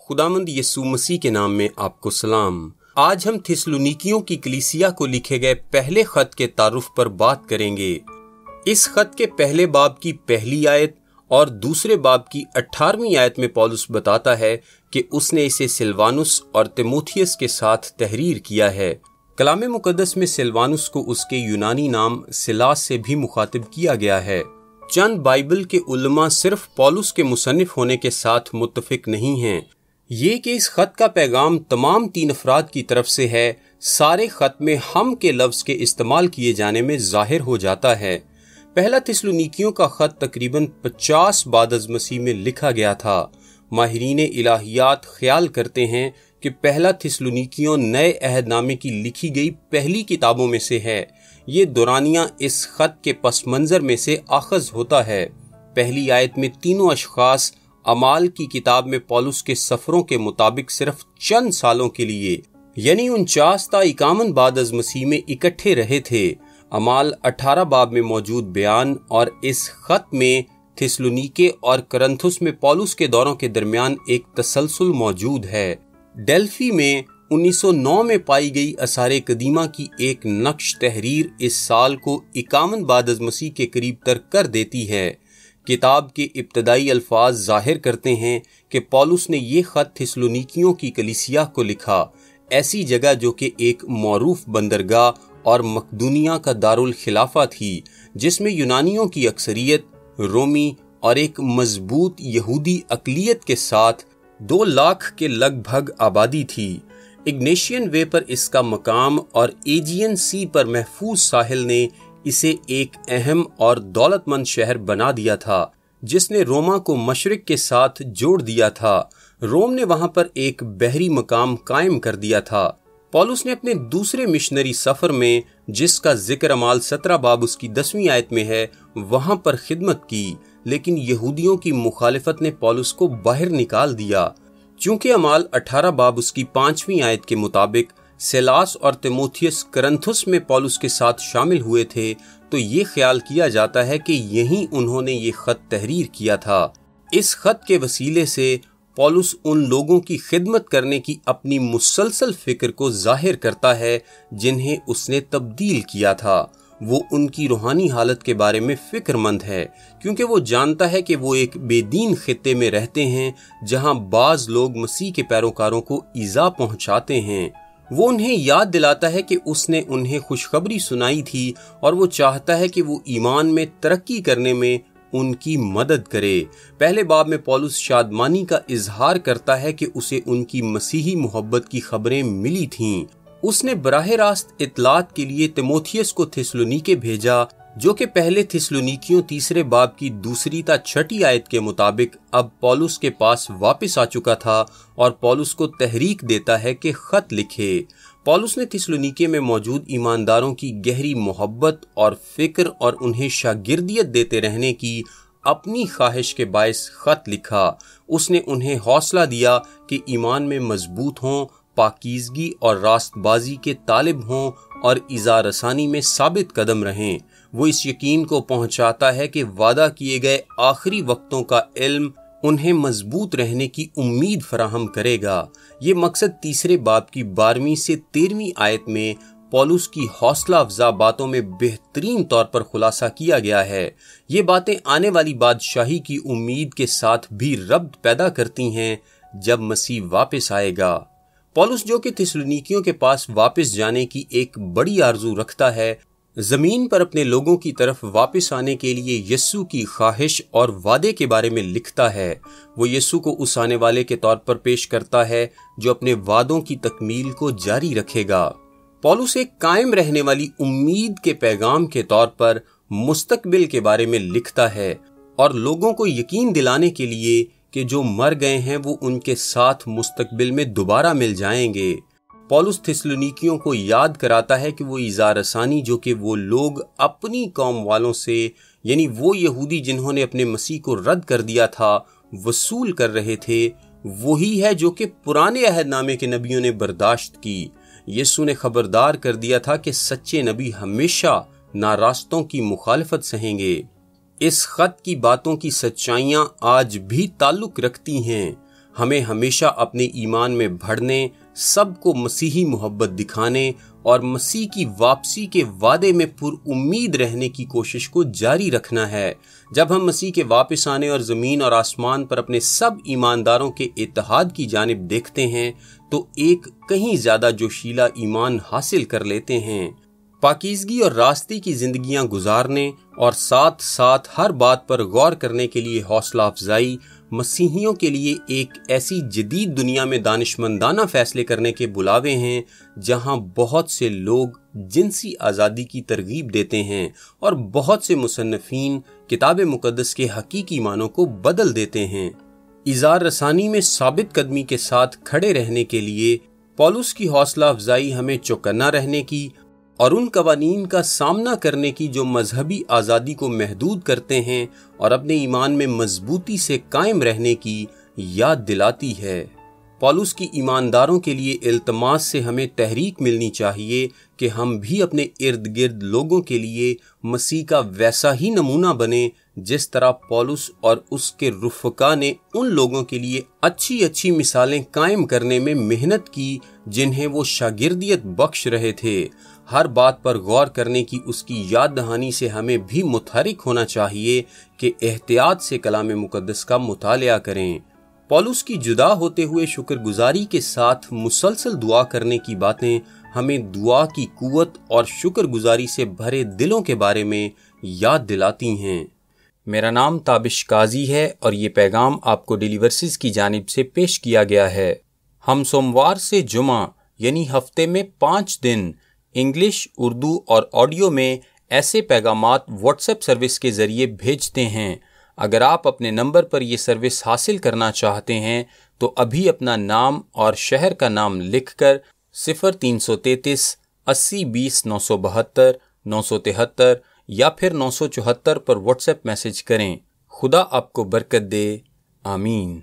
खुदावंद यीशु मसीह के नाम में आपको सलाम। आज हम थिस्सलुनीकियों की कलीसिया को लिखे गए पहले खत के तारुफ पर बात करेंगे। इस खत के पहले बाब की पहली आयत और दूसरे बाब की 18वीं आयत में पौलुस बताता है कि उसने इसे सिलवानुस और तीमुथियुस के साथ तहरीर किया है। कलाम मुकद्दस में सिलवानुस को उसके यूनानी नाम सिलास से भी मुखातिब किया गया है। चंद बाइबल के उलमा सिर्फ पौलुस के मुसन्निफ होने के साथ मुत्तफिक नहीं हैं। ये कि इस खत का पैगाम तमाम 3 अफराद की तरफ से है, सारे खत में हम के लफ्ज के इस्तेमाल किए जाने में जाहिर हो जाता है। पहला थिस्सलुनीकियों का खत तकरीबन 50 बाद अज़ मसीह में लिखा गया था। माहिरीन इलाहियात ख्याल करते हैं कि पहला थिस्सलुनीकियों नए अहदनामे की लिखी गई पहली किताबों में से है। ये दुरानिया इस खत के पस मंजर में से आखज होता है। पहली आयत में तीनों अशखास अमाल की किताब में पौलुस के सफरों के मुताबिक सिर्फ चंद सालों के लिए यानी 49 ता 51 बाद अज़ मसीह में इकट्ठे रहे थे। अमाल 18 बाब में मौजूद बयान और इस खत में थिस्सलुनीके और करंथुस में पौलुस के दौरों के दरमियान एक तसलसल मौजूद है। डेल्फी में 1909 में पाई गई आसारे कदीमा की एक नक्श तहरीर इस साल को 51 बाद अज़ मसीह के करीब तर कर देती है। किताब के इब्तदाई अल्फाज जाहिर करते हैं कि पौलुस ने ये खत थिस्सलुनीकियों की कलीसिया को लिखा, ऐसी जगह जो कि एक मौरूफ बंदरगाह और मकदूनिया का दारुल खिलाफा थी, जिसमें यूनानियों की अक्सरियत, रोमी और एक मजबूत यहूदी अकलियत के साथ 2 लाख के लगभग आबादी थी। इग्नेशियन वे पर इसका मकाम और एजियन सी पर महफूज साहिल ने इसे एक अहम और दौलतमंद शहर बना दिया था, जिसने रोमा को मशरिक के साथ जोड़ दिया था। रोम ने वहां पर एक बहरी मकाम कायम कर दिया था। पौलुस ने अपने दूसरे मिशनरी सफर में, जिसका जिक्र अमाल 17 बाब उसकी 10वीं आयत में है, वहां पर खिदमत की, लेकिन यहूदियों की मुखालिफत ने पौलुस को बाहर निकाल दिया। चूंकि अमाल 18 बाब उसकी 5वीं आयत के मुताबिक सिलास और तीमुथियुस करंथुस में पौलुस के साथ शामिल हुए थे, तो ये ख्याल किया जाता है कि यहीं उन्होंने ये खत तहरीर किया था। इस खत के वसीले से पौलुस उन लोगों की खिदमत करने की अपनी मुसलसल फिक्र को जाहिर करता है जिन्हें उसने तब्दील किया था। वो उनकी रूहानी हालत के बारे में फिक्रमंद है, क्योंकि वो जानता है कि वो एक बेदीन खित्ते में रहते हैं जहां बाज लोग मसीह के पैरोकारों को ईजा पहुंचाते हैं। वो उन्हें याद दिलाता है कि उसने उन्हें खुशखबरी सुनाई थी और वो चाहता है कि वो ईमान में तरक्की करने में उनकी मदद करे। पहले बाब में पौलुस शादमानी का इजहार करता है कि उसे उनकी मसीही मोहब्बत की खबरें मिली थीं। उसने बराह रास्त इतलात के लिए तीमुथियुस को थिस्सलुनीके भेजा, जो कि पहले थिस्सलुनीकियों 3 बाब की 2 ता 6 आयत के मुताबिक अब पौलुस के पास वापस आ चुका था और पौलुस को तहरीक देता है कि खत लिखे। पौलुस ने थिस्सलुनीके में मौजूद ईमानदारों की गहरी मोहब्बत और फिक्र और उन्हें शागिर्दियत देते रहने की अपनी ख्वाहिश के बायस खत लिखा। उसने उन्हें हौसला दिया कि ईमान में मजबूत हों, पाकीज़गी और रास्तबाजी के तालिब हों और इज़ा रसानी में साबित कदम रहें। वो इस यकीन को पहुंचाता है कि वादा किए गए आखिरी वक्तों का इल्म उन्हें मजबूत रहने की उम्मीद फराहम करेगा। ये मकसद 3 बाब की 12वीं से 13वीं आयत में पौलुस की हौसला अफजा बातों में बेहतरीन तौर पर खुलासा किया गया है। ये बातें आने वाली बादशाही की उम्मीद के साथ भी रब्त पैदा करती हैं जब मसीह वापस आएगा। पौलुस, जो कि थिस्सलुनीकियों के पास वापस जाने की एक बड़ी आरजू रखता है, जमीन पर अपने लोगों की तरफ वापस आने के लिए यीशु की ख्वाहिश और वादे के बारे में लिखता है। वो यीशु को उस आने वाले के तौर पर पेश करता है जो अपने वादों की तकमील को जारी रखेगा। पौलुस एक कायम रहने वाली उम्मीद के पैगाम के तौर पर मुस्तकबिल के बारे में लिखता है और लोगों को यकीन दिलाने के लिए कि जो मर गए हैं वो उनके साथ मुस्तकबिल में दोबारा मिल जाएंगे। पौलुस थिस्सलुनीकियों को याद कराता है कि वो इज़ा रसानी, जो कि वो लोग अपनी कौम वालों से, यानी वो यहूदी जिन्होंने अपने मसीह को रद्द कर दिया था, वसूल कर रहे थे, वही है जो कि पुराने अहदनामे के नबियों ने बर्दाश्त की। यीशु ने खबरदार कर दिया था कि सच्चे नबी हमेशा नारास्तों की मुखालिफत सहेंगे। इस खत की बातों की सच्चाइयां आज भी ताल्लुक रखती हैं। ہمیں ہمیشہ اپنے ایمان میں بڑھنے، سب کو مسیحی محبت دکھانے اور مسیح کی واپسی کے وعدے میں پر امید رہنے کی کوشش کو جاری رکھنا ہے۔ جب ہم مسیح کے واپس آنے اور زمین اور آسمان پر اپنے سب ایمانداروں کے اتحاد کی جانب دیکھتے ہیں تو ایک کہیں زیادہ جوشیلا ایمان حاصل کر لیتے ہیں۔ پاکیزگی اور راستے کی زندگیاں گزارنے اور ساتھ ساتھ ہر بات پر غور کرنے کے لیے حوصلہ افزائی مسیحیوں کے لیے ایک ایسی جدید دنیا میں دانشمندانہ فیصلے کرنے کے بلاوے ہیں جہاں بہت سے لوگ جنسی آزادی کی ترغیب دیتے ہیں اور بہت سے مصنفین کتاب مقدس کے حقیقی معنوں کو بدل دیتے ہیں۔ اظہار رسانی میں ثابت قدمی کے ساتھ کھڑے رہنے کے لیے پولس کی حوصلہ افزائی ہمیں چوکنا رہنے کی اور ان قوانین کا سامنا کرنے کی جو مذہبی آزادی کو محدود کرتے ہیں اور اپنے ایمان میں مضبوطی سے قائم رہنے کی یاد دلاتی ہے۔ پولس کی ایمانداروں کے لیے التماس سے ہمیں تحریک ملنی چاہیے کہ ہم بھی اپنے ارد گرد لوگوں کے لیے مسیح کا ویسا ہی نمونہ بنیں جس طرح پولس اور اس کے رفقا نے ان لوگوں کے لیے اچھی اچھی مثالیں قائم کرنے میں محنت کی جنہیں وہ شاگردیت بخش رہے تھے۔ ہر بات پر غور کرنے کی اس کی یاد دہانی سے ہمیں بھی متحرک ہونا چاہیے کہ احتیاط سے کلام مقدس کا مطالعہ کریں۔ پولس کی جدا ہوتے ہوئے شکر گزاری کے ساتھ مسلسل دعا کرنے کی باتیں ہمیں دعا کی قوت اور شکر گزاری سے بھرے دلوں کے بارے میں یاد دلاتی ہیں۔ میرا نام تابش قاضی ہے اور یہ پیغام آپ کو ڈیلی ورسز کی جانب سے پیش کیا گیا ہے۔ ہم سوموار سے جمعہ یعنی ہفتے میں 5 دن انگلش، اردو اور آڈیو میں ایسے پیغامات واٹس ایپ سروس کے ذریعے بھیجتے ہیں۔ اگر آپ اپنے نمبر پر یہ سروس حاصل کرنا چاہتے ہیں تو ابھی اپنا نام اور شہر کا نام لکھ کر 0333 80 20 972 973 یا پھر 974 پر واٹس ایپ میسج کریں۔ خدا آپ کو برکت دے، آمین۔